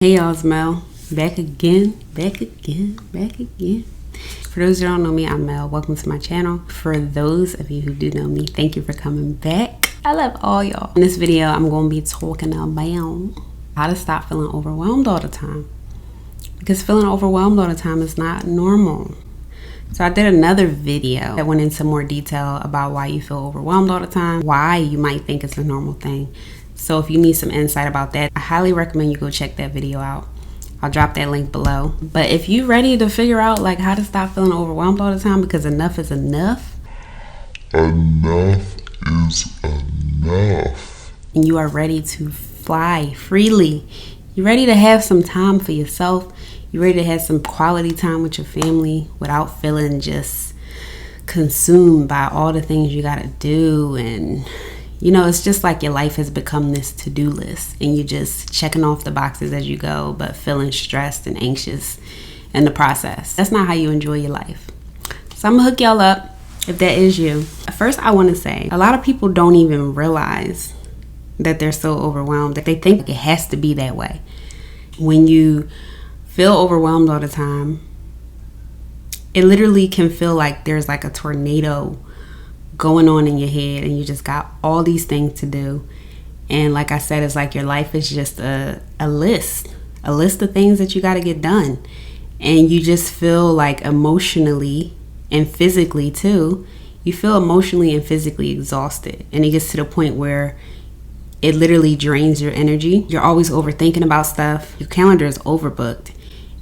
Hey y'all, it's Mel. Back again. For those who don't know me, I'm Mel. Welcome to my channel. For those of you who do know me, thank you for coming back. I love all y'all. In this video, I'm going to be talking about how to stop feeling overwhelmed all the time. Because feeling overwhelmed all the time is not normal. So I did another video that went into more detail about why you feel overwhelmed all the time, why you might think it's a normal thing. So if you need some insight about that, I highly recommend you go check that video out. I'll drop that link below. But if you're ready to figure out like how to stop feeling overwhelmed all the time, because enough is enough. Enough is enough. And you are ready to fly freely. You're ready to have some time for yourself. You're ready to have some quality time with your family without feeling just consumed by all the things you gotta do. And you know, it's just like your life has become this to-do list and you're just checking off the boxes as you go, but feeling stressed and anxious in the process. That's not how you enjoy your life. So I'm gonna hook y'all up if that is you. First, I wanna say, a lot of people don't even realize that they're so overwhelmed, that they think it has to be that way. When you feel overwhelmed all the time, it literally can feel like there's like a tornado going on in your head and you just got all these things to do. And like I said, it's like your life is just a list of things that you got to get done. And you just feel like emotionally and physically too, you feel emotionally and physically exhausted. And it gets to the point where it literally drains your energy. You're always overthinking about stuff. Your calendar is overbooked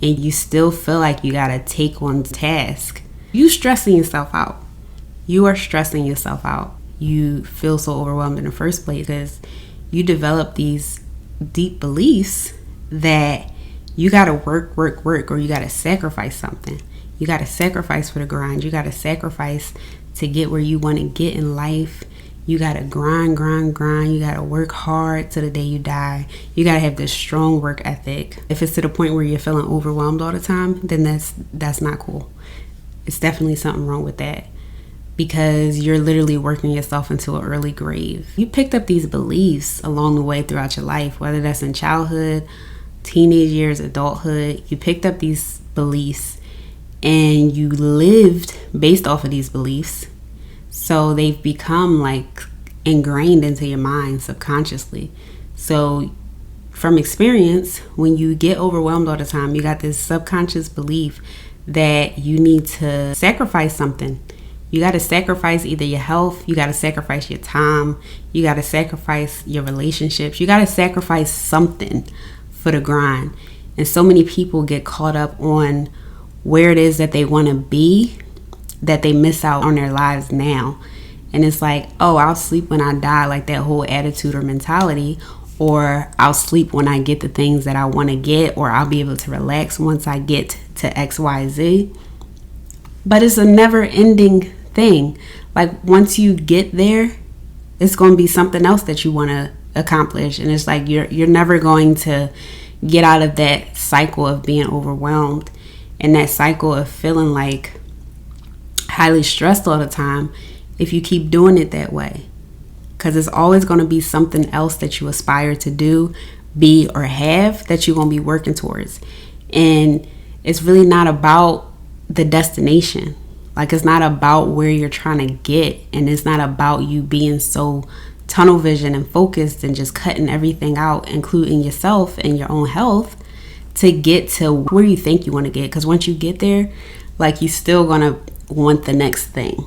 and you still feel like you got to take on task. You stressing yourself out. You are stressing yourself out. You feel so overwhelmed in the first place because you develop these deep beliefs that you got to work, or you got to sacrifice something. You got to sacrifice for the grind. You got to sacrifice to get where you want to get in life. You got to grind. You got to work hard till the day you die. You got to have this strong work ethic. If it's to the point where you're feeling overwhelmed all the time, then that's not cool. It's definitely something wrong with that. Because you're literally working yourself into an early grave. You picked up these beliefs along the way throughout your life, whether that's in childhood, teenage years, adulthood. You picked up these beliefs and you lived based off of these beliefs. So they've become like ingrained into your mind subconsciously. So from experience, when you get overwhelmed all the time, you got this subconscious belief that you need to sacrifice something. You got to sacrifice either your health, you got to sacrifice your time, you got to sacrifice your relationships, you got to sacrifice something for the grind. And so many people get caught up on where it is that they want to be that they miss out on their lives now. And it's like, oh, I'll sleep when I die, like that whole attitude or mentality, or I'll sleep when I get the things that I want to get, or I'll be able to relax once I get to XYZ. But it's a never ending thing. Like once you get there, it's going to be something else that you want to accomplish, and it's like you're never going to get out of that cycle of being overwhelmed and that cycle of feeling like highly stressed all the time if you keep doing it that way, because it's always going to be something else that you aspire to do, be, or have that you're going to be working towards. And it's really not about the destination. Like it's not about where you're trying to get, and it's not about you being so tunnel vision and focused and just cutting everything out, including yourself and your own health, to get to where you think you want to get. Because once you get there, like you still gonna want the next thing.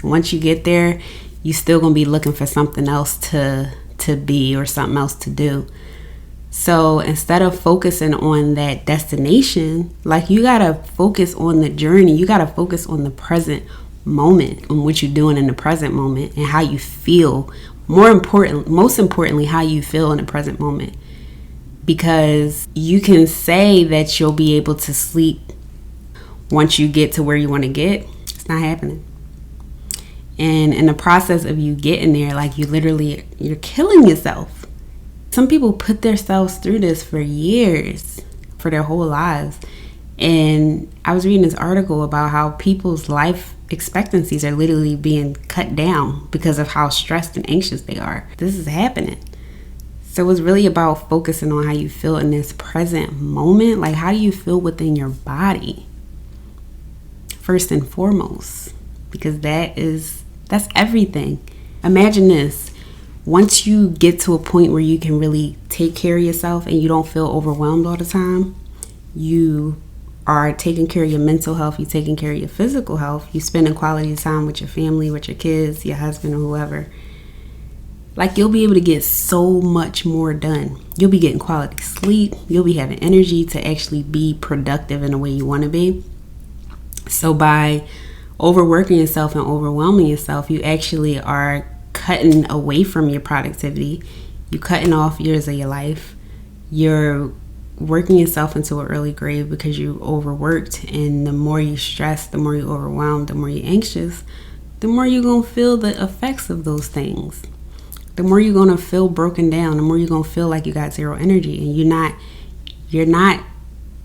Once you get there, you still gonna be looking for something else to be or something else to do. So instead of focusing on that destination, like you gotta focus on the journey. You gotta focus on the present moment, on what you're doing in the present moment and how you feel. Most importantly, how you feel in the present moment. Because you can say that you'll be able to sleep once you get to where you want to get. It's not happening. And in the process of you getting there, like you're killing yourself. Some people put themselves through this for years, for their whole lives. And I was reading this article about how people's life expectancies are literally being cut down because of how stressed and anxious they are. This is happening. So it's really about focusing on how you feel in this present moment. Like, how do you feel within your body? First and foremost, because that's everything. Imagine this. Once you get to a point where you can really take care of yourself and you don't feel overwhelmed all the time, you are taking care of your mental health, you're taking care of your physical health, you spending quality time with your family, with your kids, your husband, or whoever. Like, you'll be able to get so much more done. You'll be getting quality sleep. You'll be having energy to actually be productive in the way you want to be. So by overworking yourself and overwhelming yourself, you actually are cutting away from your productivity. You're cutting off years of your life. You're working yourself into an early grave because you overworked. And the more you stress, the more you overwhelmed, the more you're anxious, the more you're going to feel the effects of those things. The more you're going to feel broken down, the more you're going to feel like you got zero energy. And you're not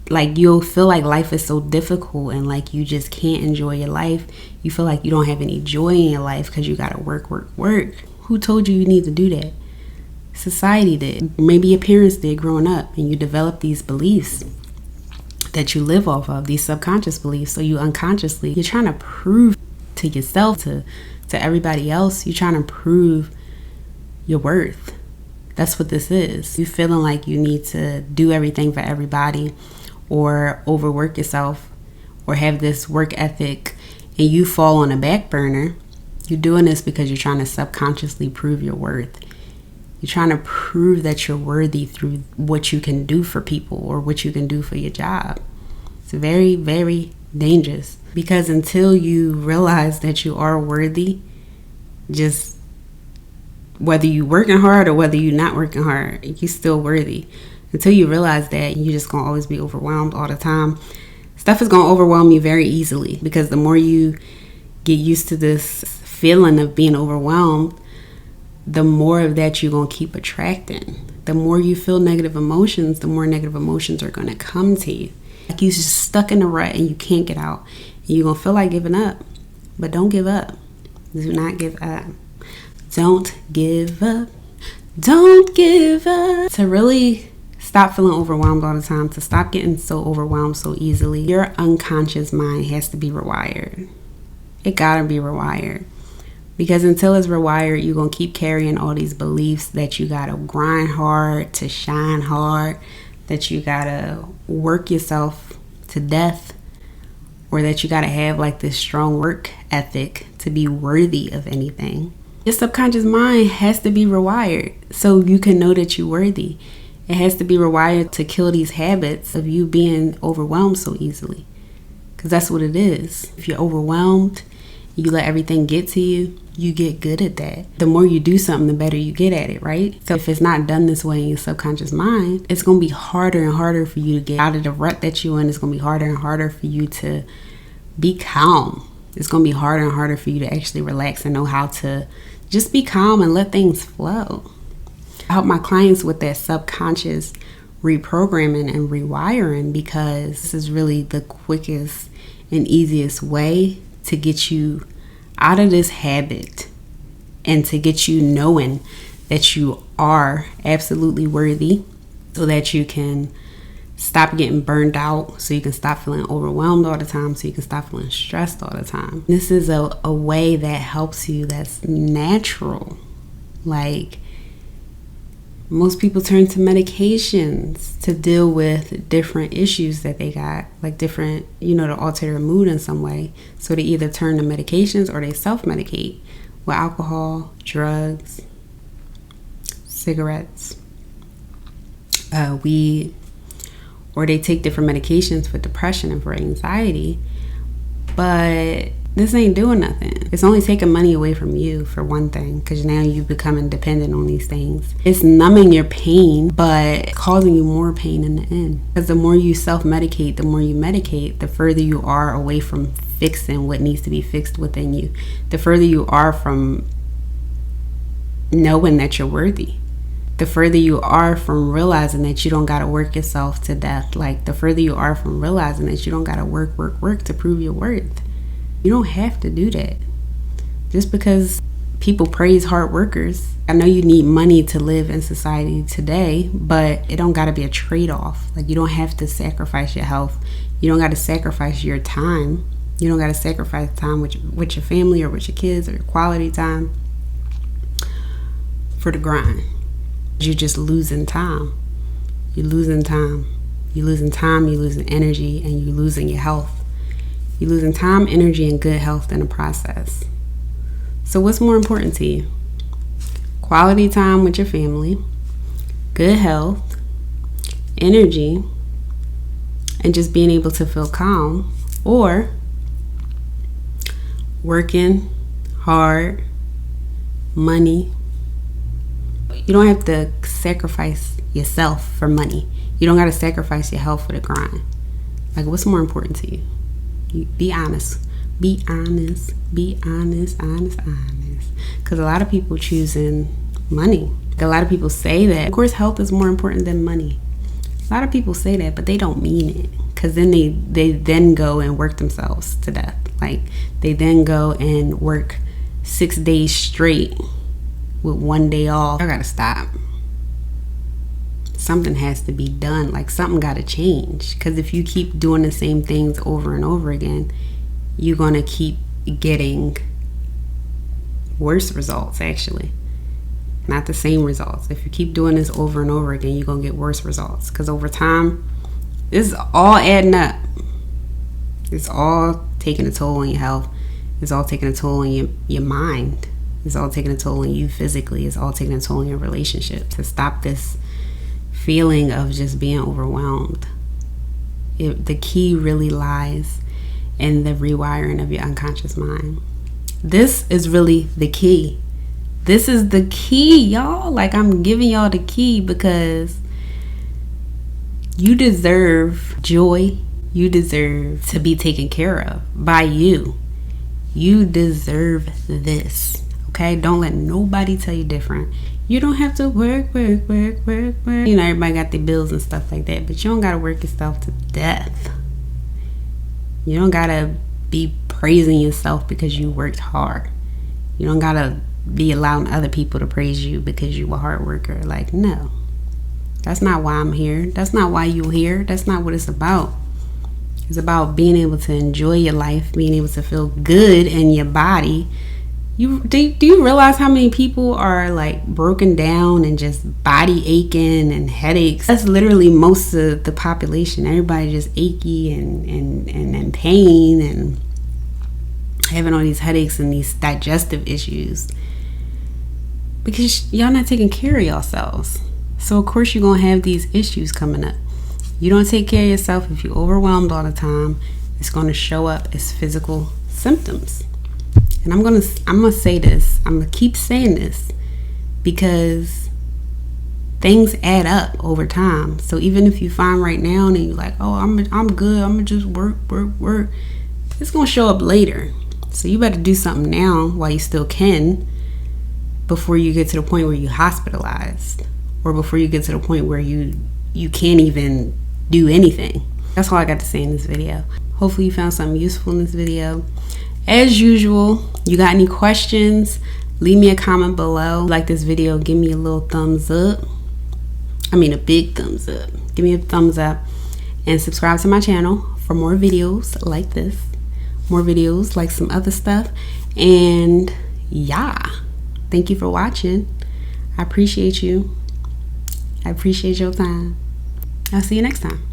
like, you'll feel like life is so difficult and like you just can't enjoy your life. You feel like you don't have any joy in your life because you got to work. Who told you need to do that? Society did. Maybe your parents did growing up, and you develop these beliefs that you live off of, these subconscious beliefs. So you unconsciously, you're trying to prove to yourself, to everybody else, you're trying to prove your worth. That's what this is. You feeling like you need to do everything for everybody, or overwork yourself, or have this work ethic, and you fall on a back burner. You're doing this because you're trying to subconsciously prove your worth. You're trying to prove that you're worthy through what you can do for people or what you can do for your job. It's very, very dangerous, because until you realize that you are worthy, just whether you're working hard or whether you're not working hard, you're still worthy. Until you realize that, you're just going to always be overwhelmed all the time. Stuff is going to overwhelm you very easily, because the more you get used to this feeling of being overwhelmed, the more of that you're going to keep attracting. The more you feel negative emotions, the more negative emotions are going to come to you. Like, you're just stuck in a rut and you can't get out. And you're going to feel like giving up. But don't give up. Do not give up. Don't give up. Don't give up. To really stop feeling overwhelmed all the time, to stop getting so overwhelmed so easily, your unconscious mind has to be rewired. It gotta be rewired. Because until it's rewired, you're going to keep carrying all these beliefs that you got to grind hard to shine hard, that you got to work yourself to death, or that you got to have like this strong work ethic to be worthy of anything. Your subconscious mind has to be rewired so you can know that you're worthy. It has to be rewired to kill these habits of you being overwhelmed so easily. Because that's what it is. If you're overwhelmed, you let everything get to you, you get good at that. The more you do something, the better you get at it, right? So if it's not done this way in your subconscious mind, it's going to be harder and harder for you to get out of the rut that you're in. It's going to be harder and harder for you to be calm. It's going to be harder and harder for you to actually relax and know how to just be calm and let things flow. I help my clients with that subconscious reprogramming and rewiring, because this is really the quickest and easiest way to get you out of this habit and to get you knowing that you are absolutely worthy, so that you can stop getting burned out, so you can stop feeling overwhelmed all the time, so you can stop feeling stressed all the time. This is a way that helps you, that's natural. Like, most people turn to medications to deal with different issues that they got, like different, to alter their mood in some way. So they either turn to medications or they self-medicate with alcohol, drugs, cigarettes, weed, or they take different medications for depression and for anxiety. But this ain't doing nothing. It's only taking money away from you, for one thing, because now you becoming dependent on these things. It's numbing your pain, but causing you more pain in the end. Because the more you self-medicate, the more you medicate, the further you are away from fixing what needs to be fixed within you. The further you are from knowing that you're worthy. The further you are from realizing that you don't got to work yourself to death. Like, the further you are from realizing that you don't got to work to prove your worth. You don't have to do that. Just because People praise hard workers. I know you need money to live in society today, but it don't got to be a trade-off. Like, you don't have to sacrifice your health. You don't got to sacrifice your time. You don't got to sacrifice time with your family or with your kids or your quality time for the grind. You're just losing time. You're losing time. You're losing time, you're losing energy, and you're losing your health. You're losing time, energy, and good health in the process. So what's more important to you? Quality time with your family, good health, energy, and just being able to feel calm, or working hard, money. You don't have to sacrifice yourself for money. You don't got to sacrifice your health for the grind. Like, what's more important to you? Be honest. Be honest. Be honest. Honest. Because a lot of people choosing money. A lot of people say that. Of course, health is more important than money. A lot of people say that, but they don't mean it. Because then they then go and work themselves to death. Like, they then go and work 6 days straight with 1 day off. I gotta stop. Something has to be done. Like, something gotta change. Because if you keep doing the same things over and over again, you're gonna keep getting worse results, actually. Not the same results. If you keep doing this over and over again, you're gonna get worse results. Because over time, this is all adding up. It's all taking a toll on your health. It's all taking a toll on your mind. It's all taking a toll on you physically. It's all taking a toll on your relationship. To stop this feeling of just being overwhelmed, the key really lies in the rewiring of your unconscious mind. This is really the key. This is the key, y'all. Like, I'm giving y'all the key because you deserve joy. You deserve to be taken care of by you. You deserve this. Okay? Don't let nobody tell you different. You don't have to work. You know, everybody got their bills and stuff like that, but you don't got to work yourself to death. You don't got to be praising yourself because you worked hard. You don't got to be allowing other people to praise you because you a hard worker. Like, no. That's not why I'm here. That's not why you're here. That's not what it's about. It's about being able to enjoy your life, being able to feel good in your body. Do you realize how many people are like broken down and just body aching and headaches? That's literally most of the population. Everybody just achy and in pain and having all these headaches and these digestive issues because y'all not taking care of yourselves. So of course you're gonna have these issues coming up. You don't take care of yourself. If you're overwhelmed all the time, it's going to show up as physical symptoms. And I'm gonna say this. I'm gonna keep saying this because things add up over time. So even if you find right now and you're like, oh, I'm good, I'm gonna just work, it's gonna show up later. So you better do something now while you still can, before you get to the point where you're hospitalized, or before you get to the point where you can't even do anything. That's all I got to say in this video. Hopefully you found something useful in this video. As usual, you got any questions, leave me a comment below. Like this video, give me a little thumbs up. I mean a big thumbs up. Give me a thumbs up and subscribe to my channel for more videos like this, more videos like some other stuff. And yeah, thank you for watching. I appreciate you. I appreciate your time. I'll see you next time.